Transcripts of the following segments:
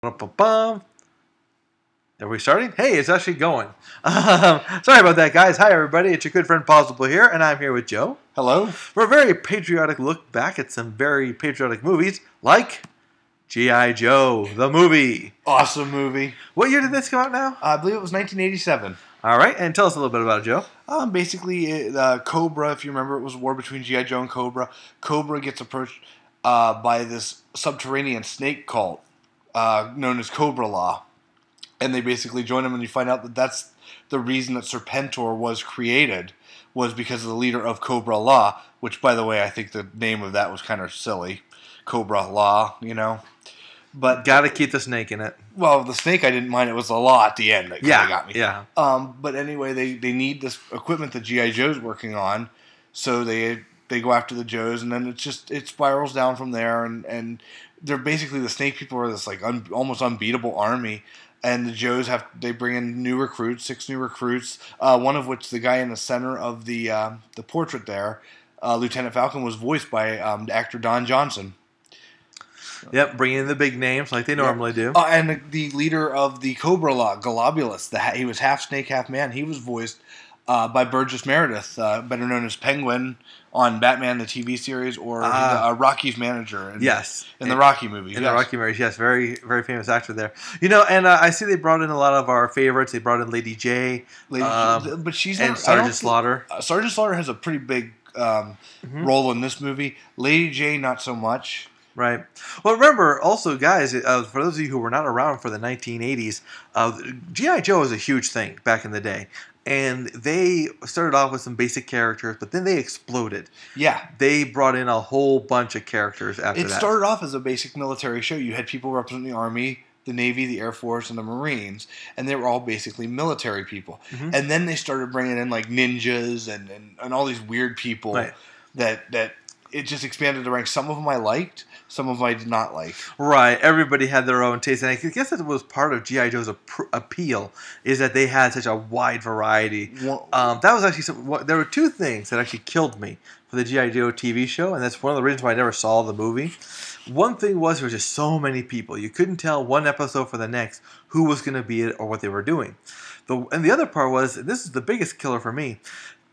Ba-bum. Are we starting? Hey, it's actually going. Sorry about that, guys. Hi, everybody. It's your good friend Pozzible here, and I'm here with Joe. Hello. For a very patriotic look back at some very patriotic movies, like G.I. Joe, the movie. Awesome movie. What year did this come out now? I believe it was 1987. All right, and tell us a little bit about it, Joe. Basically, Cobra, if you remember, it was a war between G.I. Joe and Cobra. Cobra gets approached by this subterranean snake cult known as Cobra Law. And they basically join him, and you find out that that's the reason that Serpentor was created, was because of the leader of Cobra Law, which, by the way, I think the name of that was kind of silly. Cobra Law, you know. But gotta keep the snake in it. Well, the snake I didn't mind. It was the law at the end that kind of got me. Yeah. But anyway, they need this equipment that G.I. Joe's working on, so they go after the Joes, and then it spirals down from there, and they're basically the snake people are this like almost unbeatable army. And the Joes they bring in new recruits, 6 new recruits. One of which, the guy in the center of the portrait there, Lieutenant Falcon, was voiced by the actor Don Johnson. Yep, bringing in the big names like they normally do. And the leader of the Cobra Law, Globulus, he was half snake, half man. He was voiced by Burgess Meredith, better known as Penguin on Batman the TV series, or Rocky's manager in the Rocky movie. In the Rocky movies, yes, very very famous actor there. You know, and I see they brought in a lot of our favorites. They brought in Lady J, but she's not, and Sergeant Slaughter. Sergeant Slaughter has a pretty big role in this movie. Lady J, not so much. Right. Well, remember also, guys, for those of you who were not around for the 1980s, G.I. Joe was a huge thing back in the day. And they started off with some basic characters, but then they exploded. Yeah. They brought in a whole bunch of characters after that. It started off as a basic military show. You had people representing the Army, the Navy, the Air Force, and the Marines, and they were all basically military people. Mm-hmm. And then they started bringing in like ninjas and all these weird people that it just expanded the ranks. Some of them I liked, some of them I did not like. Right. Everybody had their own taste. And I guess that was part of G.I. Joe's appeal, is that they had such a wide variety. That was actually there were 2 things that actually killed me for the G.I. Joe TV show, and that's one of the reasons why I never saw the movie. One thing was there were just so many people. You couldn't tell one episode for the next who was going to be it or what they were doing. And the other part was, this is the biggest killer for me,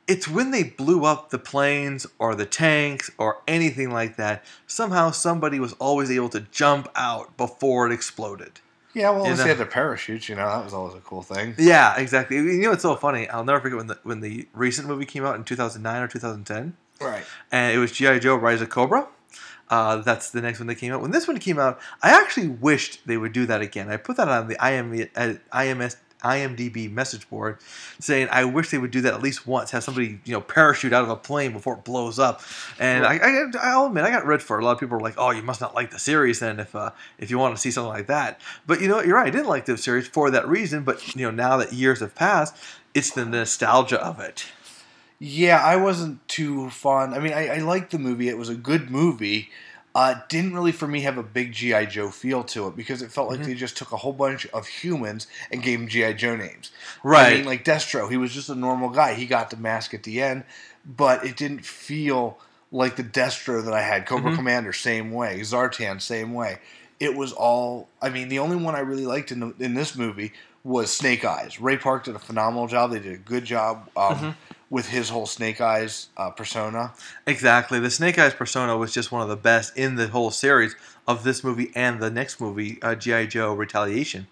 it's when they blew up the planes or the tanks or anything like that, somehow somebody was always able to jump out before it exploded. Yeah, well, unless they had their parachutes, that was always a cool thing. Yeah, exactly. It's so funny. I'll never forget when the recent movie came out in 2009 or 2010. Right. And it was G.I. Joe Rise of Cobra. That's the next one that came out. When this one came out, I actually wished they would do that again. I put that on the IMDb message board saying I wish they would do that at least once, have somebody parachute out of a plane before it blows up. And I'll admit I got red for it. A lot of people were like, oh, you must not like the series then if you want to see something like that. But you know what, you're right, I didn't like the series for that reason, but now that years have passed, it's the nostalgia of it. Yeah, I wasn't too fond. I mean, I liked the movie. It was a good movie. Didn't really, for me, have a big G.I. Joe feel to it, because it felt like they just took a whole bunch of humans and gave them G.I. Joe names. Right. I mean, like Destro, he was just a normal guy. He got the mask at the end, but it didn't feel like the Destro that I had. Cobra Commander, same way. Zartan, same way. It was all... I mean, the only one I really liked in this movie was Snake Eyes. Ray Park did a phenomenal job. They did a good job with his whole Snake Eyes persona. Exactly. The Snake Eyes persona was just one of the best in the whole series of this movie and the next movie, G.I. Joe Retaliation.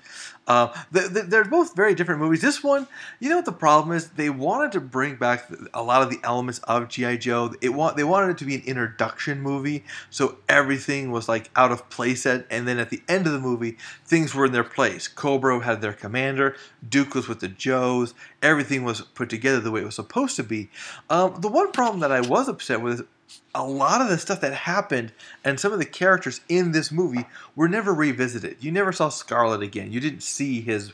They're both very different movies. This one, what the problem is? They wanted to bring back a lot of the elements of G.I. Joe. They wanted it to be an introduction movie, so everything was like out of place, and then at the end of the movie, things were in their place. Cobra had their commander, Duke was with the Joes, everything was put together the way it was supposed to be. The one problem that I was upset with is a lot of the stuff that happened and some of the characters in this movie were never revisited. You never saw Scarlet again. You didn't see his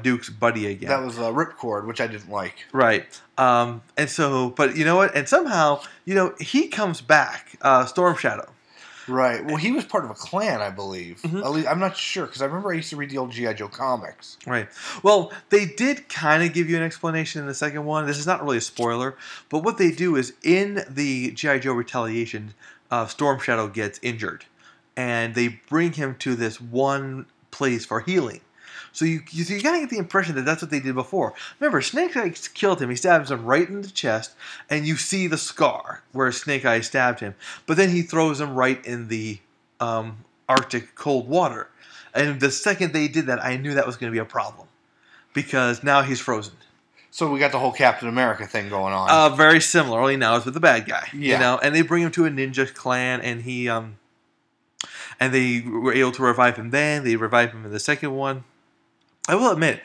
Duke's buddy again. That was Ripcord, which I didn't like. Right. And so, but you know what? And somehow, he comes back, Storm Shadow. Right. Well, he was part of a clan, I believe. At least, I'm not sure, because I remember I used to read the old G.I. Joe comics. Right. Well, they did kind of give you an explanation in the second one. This is not really a spoiler, but what they do is in the G.I. Joe Retaliation, Storm Shadow gets injured, and they bring him to this one place for healing. So you gotta get the impression that that's what they did before. Remember, Snake Eyes killed him. He stabs him right in the chest, and you see the scar where Snake Eyes stabbed him. But then he throws him right in the Arctic cold water. And the second they did that, I knew that was going to be a problem because now he's frozen. So we got the whole Captain America thing going on. Very similar, only now it's with the bad guy. Yeah. You know, and they bring him to a ninja clan, and he and they were able to revive him. Then they revive him in the second one. I will admit,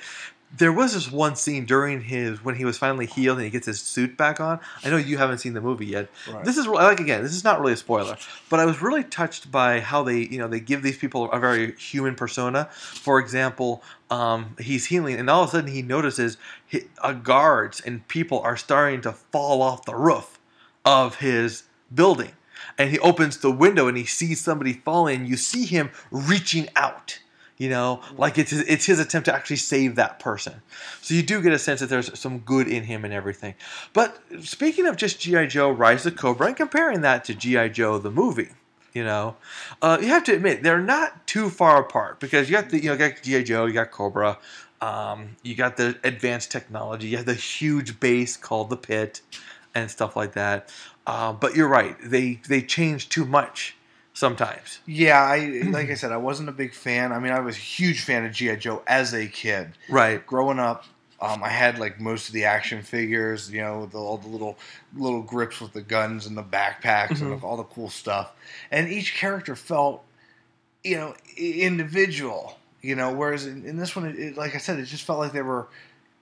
there was this one scene during when he was finally healed and he gets his suit back on. I know you haven't seen the movie yet. Right. This is again, this is not really a spoiler, but I was really touched by how they give these people a very human persona. For example, he's healing, and all of a sudden he notices guards and people are starting to fall off the roof of his building, and he opens the window and he sees somebody falling. You see him reaching out. You know, like it's his attempt to actually save that person. So you do get a sense that there's some good in him and everything. But speaking of just G.I. Joe, Rise of Cobra, and comparing that to G.I. Joe, the movie, you have to admit, they're not too far apart. Because you got G.I. Joe, you got Cobra, you got the advanced technology, you have the huge base called the Pit, and stuff like that. But you're right, they change too much. Sometimes. Yeah, like I said, I wasn't a big fan. I mean, I was a huge fan of G.I. Joe as a kid. Right. Growing up, I had like most of the action figures, with all the little grips with the guns and the backpacks and all the cool stuff. And each character felt, individual. Whereas in this one, like I said, it just felt like they were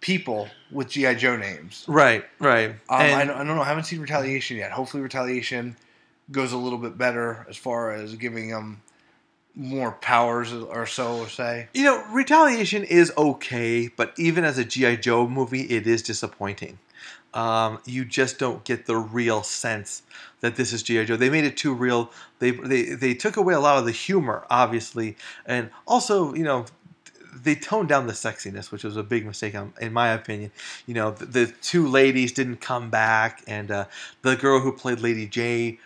people with G.I. Joe names. Right. I don't know. I haven't seen Retaliation yet. Hopefully, Retaliation goes a little bit better as far as giving them more powers or so, say. Retaliation is okay, but even as a G.I. Joe movie, it is disappointing. You just don't get the real sense that this is G.I. Joe. They made it too real. They took away a lot of the humor, obviously, and also, they toned down the sexiness, which was a big mistake, in my opinion. The two ladies didn't come back, and the girl who played Lady J,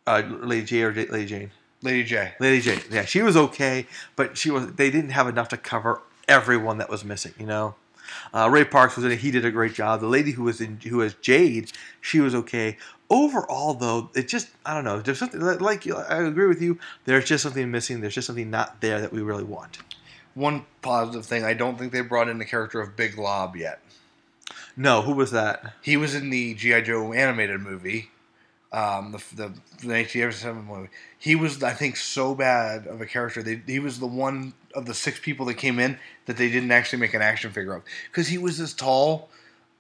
Lady Jane? Lady J. Lady J. Yeah, she was okay, but they didn't have enough to cover everyone that was missing, Ray Parks was in it. He did a great job. The lady who was Jade, she was okay. Overall, though, it just, I don't know. There's something, like I agree with you. There's just something missing. There's just something not there that we really want. One positive thing, I don't think they brought in the character of Big Lob yet. No, who was that? He was in the G.I. Joe animated movie. The 1987 movie. He was, I think, so bad of a character. He was the one of the 6 people that came in that they didn't actually make an action figure of, because he was this tall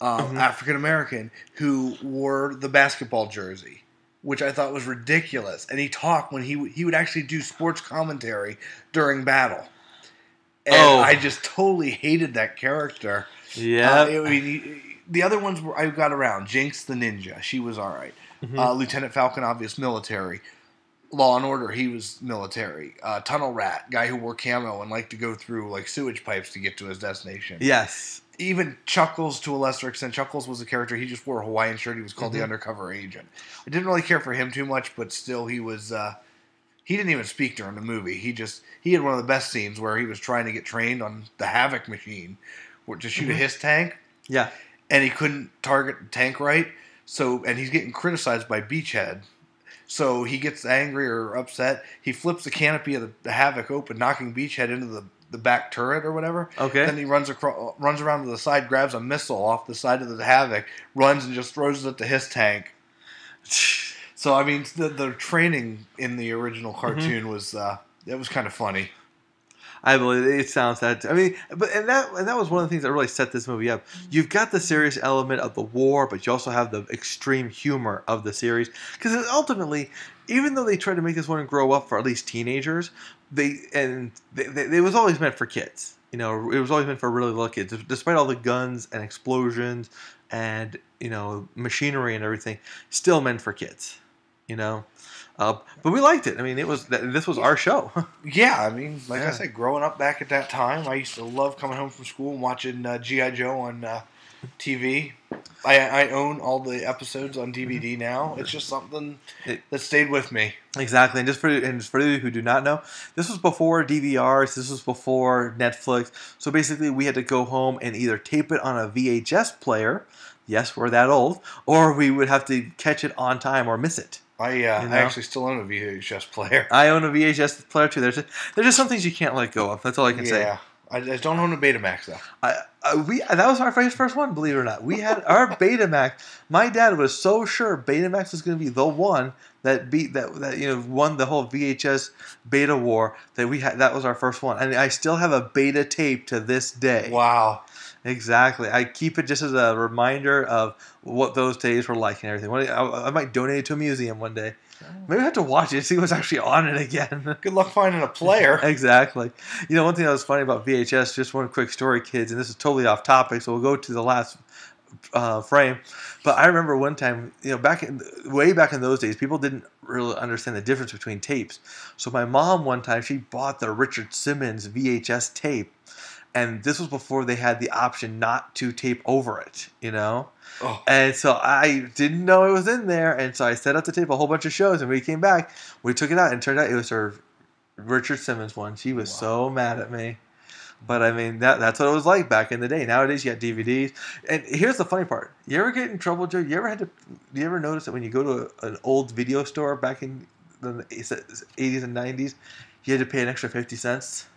African American who wore the basketball jersey, which I thought was ridiculous. And he talked when he would actually do sports commentary during battle, and I just totally hated that character. Yeah. The other ones I got around. Jinx the Ninja, she was all right. Lieutenant Falcon, obvious military. Law and Order, he was military. Tunnel Rat, guy who wore camo and liked to go through like sewage pipes to get to his destination. Yes. Even Chuckles, to a lesser extent. Chuckles was a character. He just wore a Hawaiian shirt. He was called the Undercover Agent. I didn't really care for him too much, but still, he was. He didn't even speak during the movie. He had one of the best scenes where he was trying to get trained on the Havoc machine, to shoot a Hiss tank. Yeah. And he couldn't target the tank right. And he's getting criticized by Beachhead. So he gets angry or upset. He flips the canopy of the Havoc open, knocking Beachhead into the back turret or whatever. Okay. Then he runs around to the side, grabs a missile off the side of the Havoc, runs and just throws it at the Hiss tank. So, I mean, the training in the original cartoon was kind of funny. I believe it sounds that. I mean, and that was one of the things that really set this movie up. You've got the serious element of the war, but you also have the extreme humor of the series. Because ultimately, even though they tried to make this one grow up for at least teenagers, it was always meant for kids. It was always meant for really little kids. Despite all the guns and explosions and machinery and everything, still meant for kids. But we liked it. I mean, this was our show. Yeah, I mean, I said, growing up back at that time, I used to love coming home from school and watching G.I. Joe on TV. I own all the episodes on DVD now. It's just something that stayed with me. Exactly, and just for you who do not know, this was before DVRs. This was before Netflix. So basically, we had to go home and either tape it on a VHS player. Yes, we're that old, or we would have to catch it on time or miss it. I actually still own a VHS player. I own a VHS player too. There's just some things you can't let go of. That's all I can say. Yeah, I don't own a Betamax though. That was our first one, believe it or not. We had our Betamax. My dad was so sure Betamax was going to be the one that won the whole VHS beta war that we had. That was our first one, and I still have a beta tape to this day. Wow. Exactly. I keep it just as a reminder of what those days were like and everything. I might donate it to a museum one day. Maybe I have to watch it, see what's actually on it again. Good luck finding a player. Exactly. One thing that was funny about VHS, just one quick story, kids, and this is totally off topic, so we'll go to the last frame. But I remember one time, way back in those days, people didn't really understand the difference between tapes. So my mom, one time, she bought the Richard Simmons VHS tape. And this was before they had the option not to tape over it, Oh. And so I didn't know it was in there. And so I set up the tape a whole bunch of shows. And when we came back, we took it out. And it turned out it was her Richard Simmons one. She was so mad at me. But, I mean, that's what it was like back in the day. Nowadays, you got DVDs. And here's the funny part. You ever get in trouble, Joe? Do you ever notice that when you go to an old video store back in the 80s and 90s, you had to pay an extra 50 cents?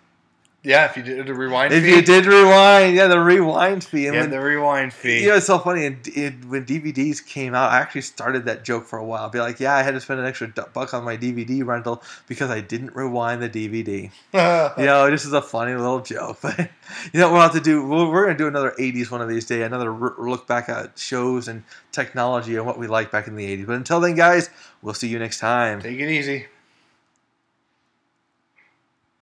Yeah, if you did a rewind fee. If you did rewind, the rewind fee. And the rewind fee. It's so funny. When DVDs came out, I actually started that joke for a while. I'd be like, I had to spend an extra $1 on my DVD rental because I didn't rewind the DVD. This is a funny little joke. But we'll have to do. We're going to do another 80s one of these days. Another look back at shows and technology and what we liked back in the 80s. But until then, guys, we'll see you next time. Take it easy.